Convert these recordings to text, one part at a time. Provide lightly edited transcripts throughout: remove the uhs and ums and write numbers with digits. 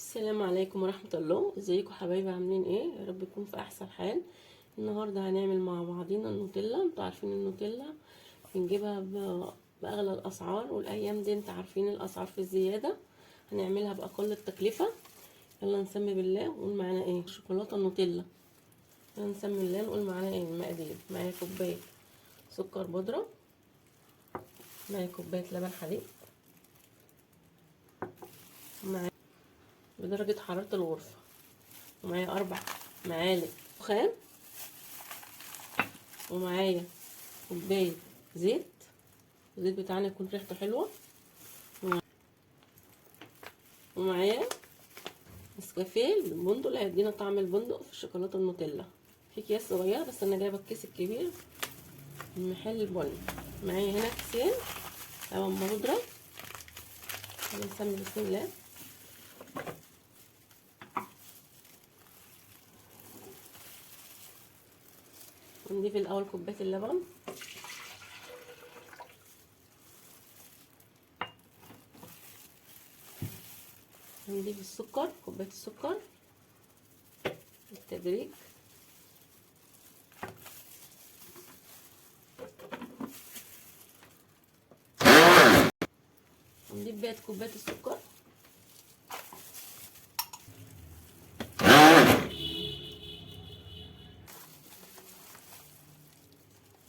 السلام عليكم ورحمة الله. ازيكم حبايبي؟ عاملين ايه؟ يا رب يكون في احسن حال. النهاردة هنعمل مع بعضينا النوتيلا. انتوا عارفين النوتيلا بنجيبها باغلى الاسعار، والايام دي انتوا عارفين الاسعار في الزيادة. هنعملها باقل التكلفة. يلا نسمي بالله ونقول معانا ايه. شوكولاتة النوتيلا. يلا نسمي الله نقول معانا ايه. المقادير: معايا كوباية سكر بودرة، معايا كوباية لبن حليب، معايا بدرجة حرارة الغرفة، ومعايا 4 معالق دخان، ومعايا كوباية زيت. الزيت بتاعنا يكون ريحته حلوة، ومعايا نسكافيه البندق اللي هيدينا طعم البندق في الشوكولاتة النوتيلا. في اكياس صغيرة بس انا جايبة الكيس الكبير من محل البن. معايا هنا كيسين لبن بودرة. نسمي بسم الله. ونضيف الاول كوباية اللبن، هنضيف السكر، كوباية السكر بالتدريج، ونضيف بقى كوباية السكر،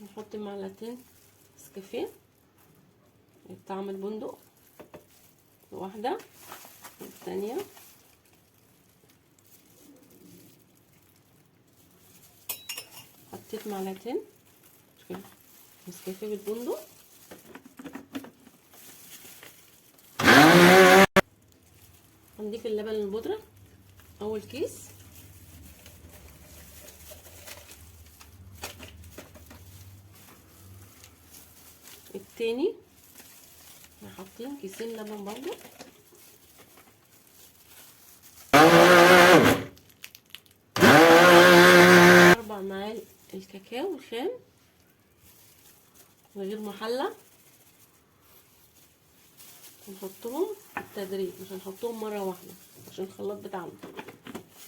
نحط معلقتين نسكافيه طعم البندق، واحدة والتانية، حطيت معلقتين نسكافيه بالبندق، هنضيف اللبن البودرة اول كيس، التاني حاطين كيسين لبن برضو، 4 معالق الكاكاو الخام غير محلى، نحطهم بالتدريج، مش هنحطهم مره واحده عشان الخلاط بتاعنا.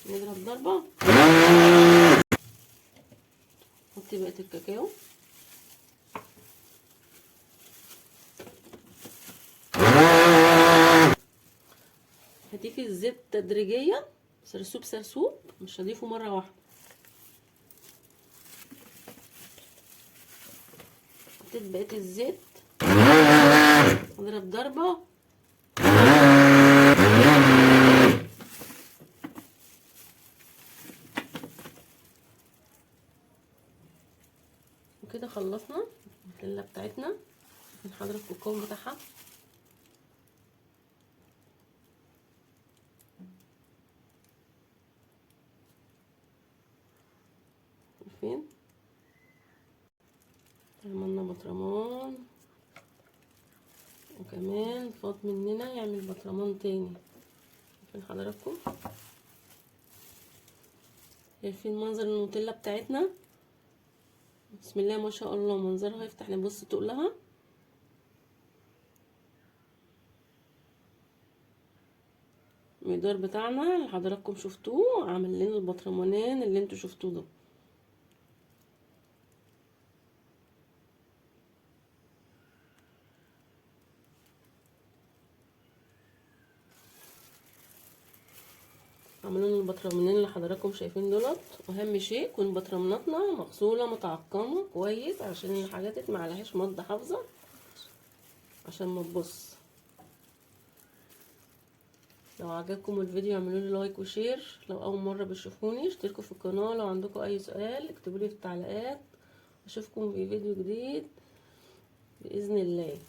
نضرب ضربه، نحط بقيه الكاكاو، هضيف الزيت تدريجيا سرسوب سرسوب، مش هضيفه مره واحده. حطيت بقيه الزيت، اضرب ضربه، وكده خلصنا النوتيلا بتاعتنا. نحضر الكوكو بتاعها. فين عملنا بطرمان، وكمان فاض مننا يعمل بطرمان تاني. شايفين حضراتكم؟ شايفين منظر النوتيلا بتاعتنا؟ بسم الله ما شاء الله، منظرها يفتح. نبص تقلها. المقدار بتاعنا اللي حضراتكم شفتوه عمل لنا البطرمانين اللي انتوا شفتوه ده. عملوا لنا البطرمانين اللي حضراتكم شايفين دولت. واهم شيء يكون بطرماناتنا مغسوله متعقمه كويس عشان الحاجات ما عليهاش ماده حافظه عشان ما تبص. لو عجبكم الفيديو اعملوا لي لايك وشير. لو اول مره بتشوفوني اشتركوا في القناه. لو عندكم اي سؤال اكتبوا لي في التعليقات. اشوفكم في فيديو جديد باذن الله.